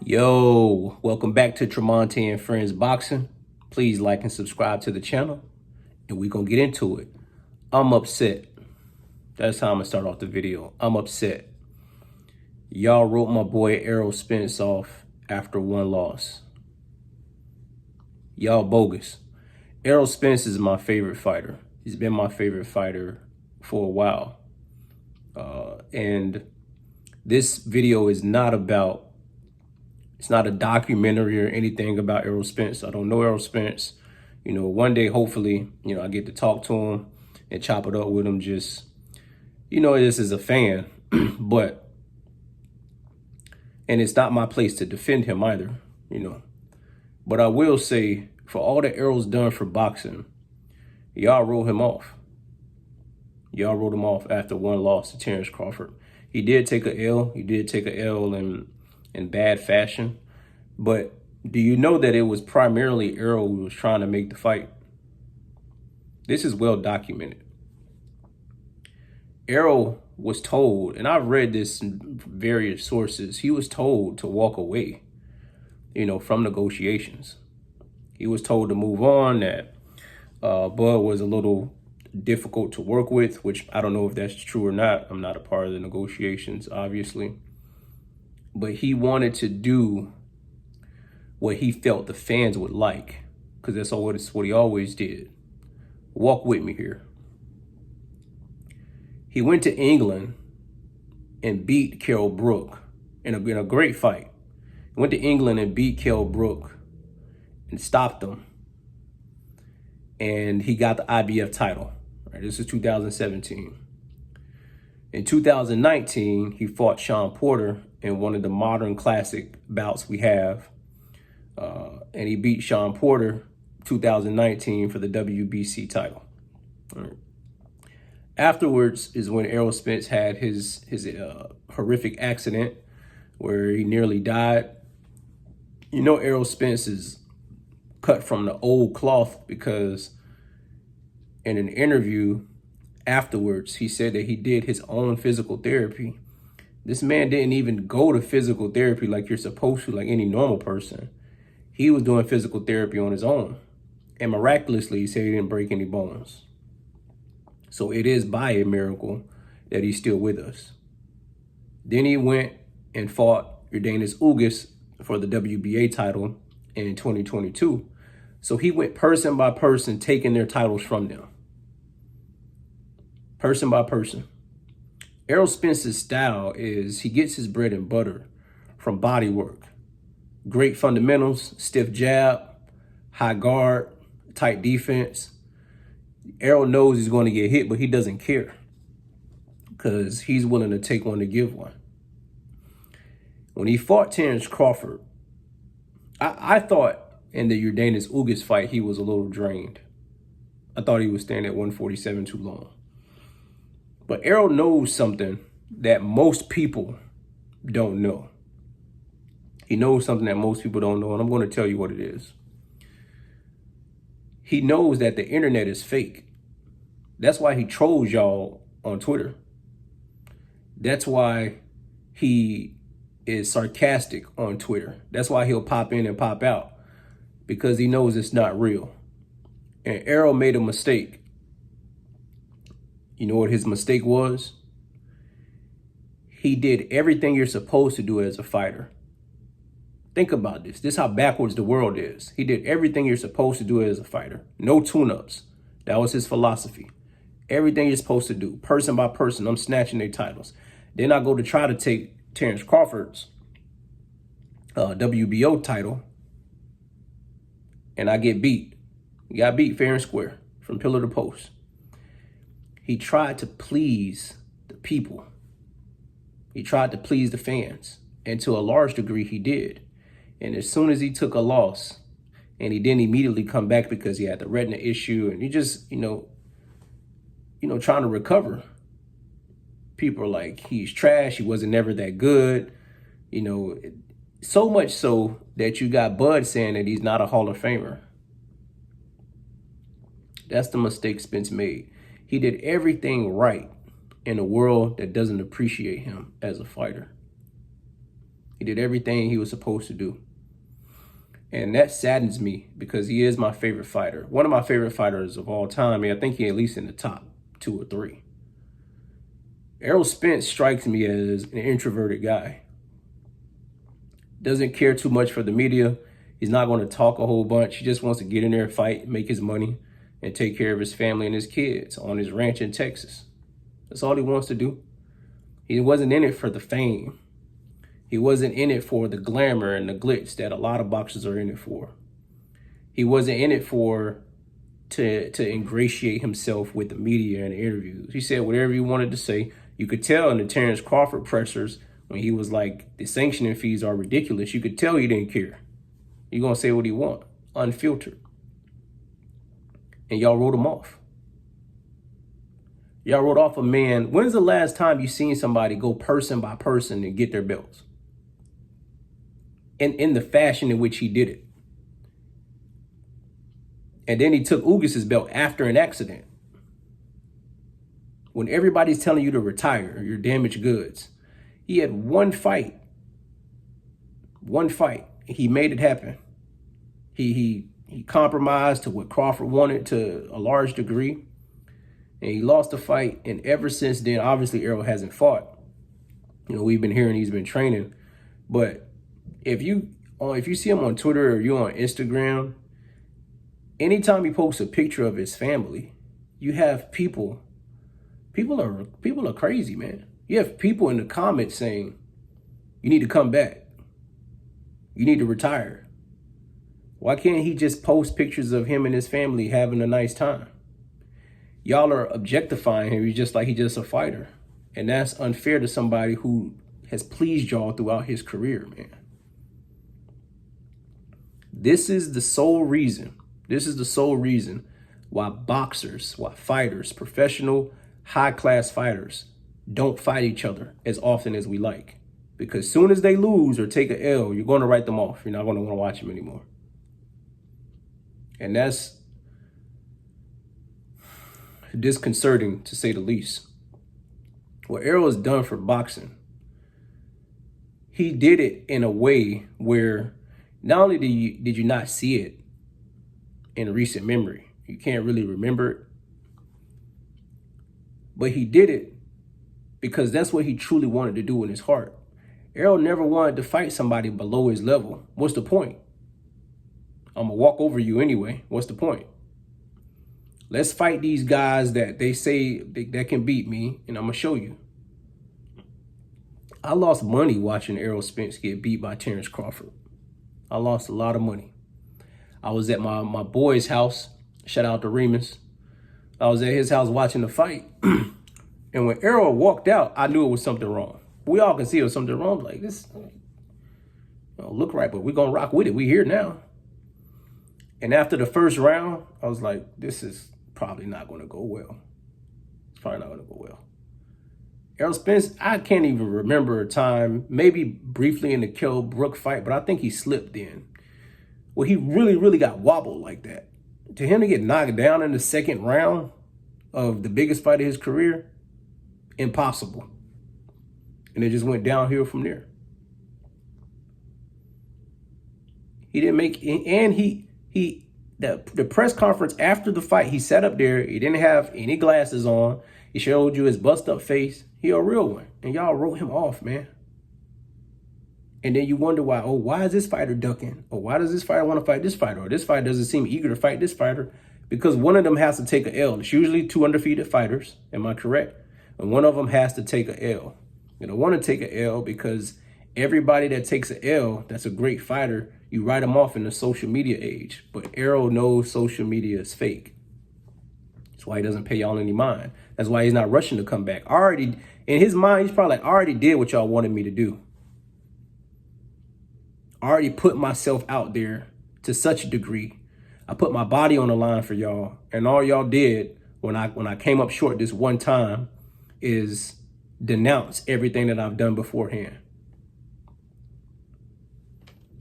Yo, welcome back to Tremonte and Friends Boxing. Please like and subscribe to the channel, and we're gonna get into it. I'm upset. That's how I'm gonna start off the video. I'm upset. Y'all wrote my boy Errol Spence off after one loss. Y'all bogus. Errol Spence is my favorite fighter. He's been my favorite fighter for a while. And this video is not about, it's not a documentary or anything about Errol Spence. I don't know Errol Spence. You know, one day, hopefully, I get to talk to him and chop it up with him just, this as a fan. And it's not my place to defend him either, But I will say, for all that Errol's done for boxing, y'all wrote him off. Y'all wrote him off after one loss to Terence Crawford. He did take a L. He did take a L in bad fashion. But do you know that it was primarily Errol who was trying to make the fight? This is well documented. Errol was told, and I've read this in various sources, he was told to walk away, from negotiations. He was told to move on, that Bud was a little difficult to work with, which I don't know if that's true or not. I'm not a part of the negotiations, obviously. But he wanted to do what he felt the fans would like, because that's what he always did. Walk with me here. He went to England and beat Kell Brook in a great fight. He went to England and beat Kell Brook and stopped him. And he got the IBF title. Right, this is 2017. In 2019, he fought Shawn Porter in one of the modern classic bouts we have. And he beat Shawn Porter 2019 for the WBC title. Right. Afterwards is when Errol Spence had his horrific accident where he nearly died. Errol Spence is cut from the old cloth, because in an interview afterwards, he said that he did his own physical therapy. This man didn't even go to physical therapy like you're supposed to, like any normal person. He was doing physical therapy on his own. And miraculously, he said he didn't break any bones. So it is by a miracle that he's still with us. Then he went and fought Yordenis Ugas for the WBA title in 2022. So he went person by person, taking their titles from them. Person by person. Errol Spence's style is he gets his bread and butter from body work. Great fundamentals, stiff jab, high guard, tight defense. Errol knows he's going to get hit, but he doesn't care, because he's willing to take one to give one. When he fought Terence Crawford, I thought in the Yordenis Ugas fight, he was a little drained. I thought he was staying at 147 too long. But Errol knows something that most people don't know. He knows something that most people don't know, and I'm going to tell you what it is. He knows that the internet is fake. That's why he trolls y'all on Twitter. That's why he is sarcastic on Twitter. That's why he'll pop in and pop out, because he knows it's not real. And Errol made a mistake. You know what his mistake was? He did everything you're supposed to do as a fighter. Think about this. This is how backwards the world is. He did everything you're supposed to do as a fighter. No tune-ups. That was his philosophy. Everything you're supposed to do, person by person. I'm snatching their titles. Then I go to try to take Terence Crawford's WBO title, and I get beat. He got beat fair and square from pillar to post. He tried to please the people. He tried to please the fans. And to a large degree, he did. And as soon as he took a loss, and he didn't immediately come back because he had the retina issue, and he just, trying to recover. People are like, he's trash. He wasn't never that good. So much so that you got Bud saying that he's not a Hall of Famer. That's the mistake Spence made. He did everything right in a world that doesn't appreciate him as a fighter. He did everything he was supposed to do. And that saddens me because he is my favorite fighter. One of my favorite fighters of all time. I mean, I think he's at least in the top 2 or 3. Errol Spence strikes me as an introverted guy. Doesn't care too much for the media. He's not going to talk a whole bunch. He just wants to get in there and fight, make his money, and take care of his family and his kids on his ranch in Texas. That's all he wants to do. He wasn't in it for the fame. He wasn't in it for the glamour and the glitz that a lot of boxers are in it for. He wasn't in it to ingratiate himself with the media and the interviews. He said whatever he wanted to say. You could tell in the Terence Crawford pressers when he was like, the sanctioning fees are ridiculous. You could tell he didn't care. He's going to say what he want, unfiltered. And y'all wrote him off. Y'all wrote off a man. When's the last time you seen somebody go person by person and get their belts? In the fashion in which he did it. And then he took Ugas's belt after an accident. When everybody's telling you to retire, you're damaged goods. He had one fight. One fight. He made it happen. He compromised to what Crawford wanted to a large degree. And he lost the fight. And ever since then, obviously Errol hasn't fought. You know, we've been hearing he's been training. But if you see him on Twitter or you're on Instagram, anytime he posts a picture of his family, you have people are crazy, man. You have people in the comments saying, you need to come back. You need to retire. Why can't he just post pictures of him and his family having a nice time? Y'all are objectifying him. He's just a fighter. And that's unfair to somebody who has pleased y'all throughout his career, man. This is the sole reason why boxers, why fighters, professional, high-class fighters don't fight each other as often as we like. Because as soon as they lose or take an L, you're going to write them off. You're not going to want to watch them anymore. And that's disconcerting, to say the least. What Errol has done for boxing, he did it in a way where not only did you not see it in recent memory, you can't really remember it, but he did it because that's what he truly wanted to do in his heart. Errol never wanted to fight somebody below his level. What's the point? I'm going to walk over you anyway. What's the point? Let's fight these guys that they say that can beat me, and I'm going to show you. I lost money watching Errol Spence get beat by Terence Crawford. I lost a lot of money. I was at my boy's house. Shout out to Remus. I was at his house watching the fight. And when Errol walked out, I knew it was something wrong. We all can see it was something wrong. Like, this don't look right, but we're going to rock with it. We here now. And after the first round, I was like, this is probably not going to go well. It's probably not going to go well. Errol Spence, I can't even remember a time, maybe briefly in the Kell Brook fight, but I think he slipped in. Well, he really, really got wobbled like that. To him to get knocked down in the second round of the biggest fight of his career, impossible. And it just went downhill from there. He didn't make, and the press conference after the fight, he sat up there, he didn't have any glasses on, he showed you his bust up face. He a real one. And y'all wrote him off, man. And then you wonder why, why is this fighter ducking? Or why does this fighter want to fight this fighter? Or this fighter doesn't seem eager to fight this fighter? Because one of them has to take an L. It's usually 2 undefeated fighters. Am I correct? And one of them has to take an L. You don't want to take an L because everybody that takes an L, that's a great fighter, you write them off in the social media age. But Errol knows social media is fake. That's why he doesn't pay y'all any mind. That's why he's not rushing to come back. In his mind, he's probably like, I already did what y'all wanted me to do. I already put myself out there to such a degree. I put my body on the line for y'all. And all y'all did when I came up short this one time is denounce everything that I've done beforehand.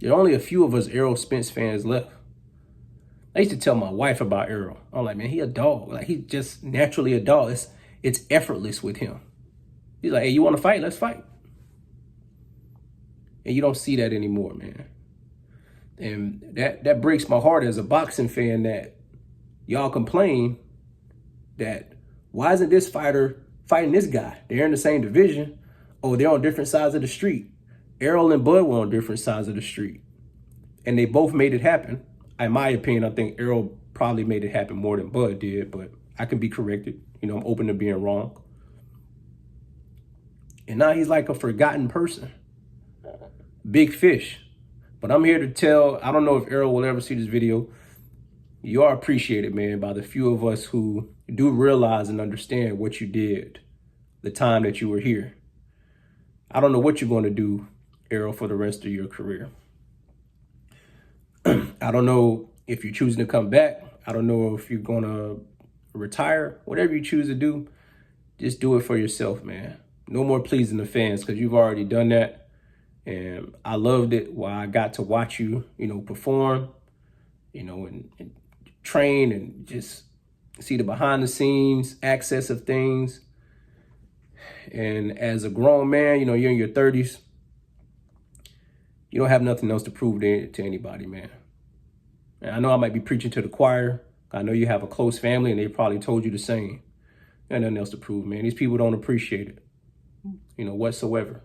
There are only a few of us Errol Spence fans left. I used to tell my wife about Errol. I'm like, man, he a dog. Like, he's just naturally a dog. It's effortless with him. He's like, hey, you want to fight? Let's fight. And you don't see that anymore, man. And that breaks my heart as a boxing fan that y'all complain that why isn't this fighter fighting this guy? They're in the same division. Oh, they're on different sides of the street. Errol and Bud were on different sides of the street. And they both made it happen. In my opinion, I think Errol probably made it happen more than Bud did, but I can be corrected. You know, I'm open to being wrong. And now he's like a forgotten person. Big fish. But I'm here to tell, I don't know if Errol will ever see this video. You are appreciated, man, by the few of us who do realize and understand what you did the time that you were here. I don't know what you're going to do, Errol, for the rest of your career. I don't know if you're choosing to come back. I don't know if you're going to retire. Whatever you choose to do, just do it for yourself, man. No more pleasing the fans, because you've already done that. And I loved it while I got to watch you, perform, and train and just see the behind the scenes access of things. And as a grown man, you're in your 30s. You don't have nothing else to prove to anybody, man. And I know I might be preaching to the choir. I know you have a close family and they probably told you the same. There's nothing else to prove, man. These people don't appreciate it, whatsoever.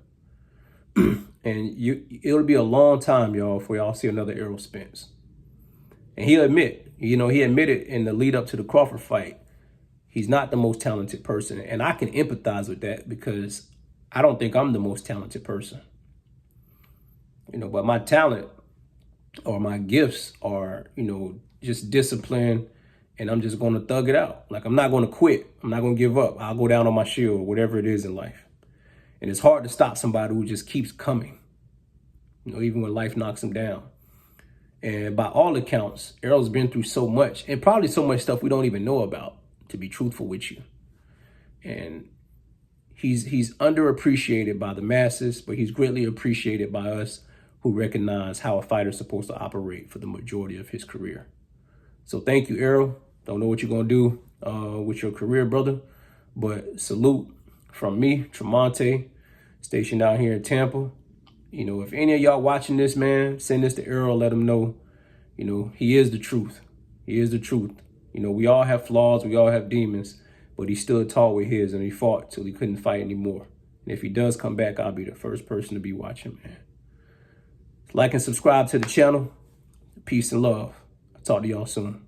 And it'll be a long time, y'all, before y'all see another Errol Spence. And he'll admit, he admitted in the lead up to the Crawford fight, he's not the most talented person. And I can empathize with that because I don't think I'm the most talented person. But my talent or my gifts are, just discipline, and I'm just going to thug it out. Like, I'm not going to quit. I'm not going to give up. I'll go down on my shield, whatever it is in life. And it's hard to stop somebody who just keeps coming, even when life knocks them down. And by all accounts, Errol's been through so much, and probably so much stuff we don't even know about, to be truthful with you. And he's underappreciated by the masses, but he's greatly appreciated by us who recognize how a fighter's supposed to operate for the majority of his career. So thank you, Errol. Don't know what you're going to do with your career, brother, but salute from me, Tremonte, stationed out here in Tampa. If any of y'all watching this, man, send this to Errol, let him know, he is the truth. He is the truth. We all have flaws, we all have demons, but he stood tall with his, and he fought till he couldn't fight anymore. And if he does come back, I'll be the first person to be watching, man. Like and subscribe to the channel. Peace and love. I'll talk to y'all soon.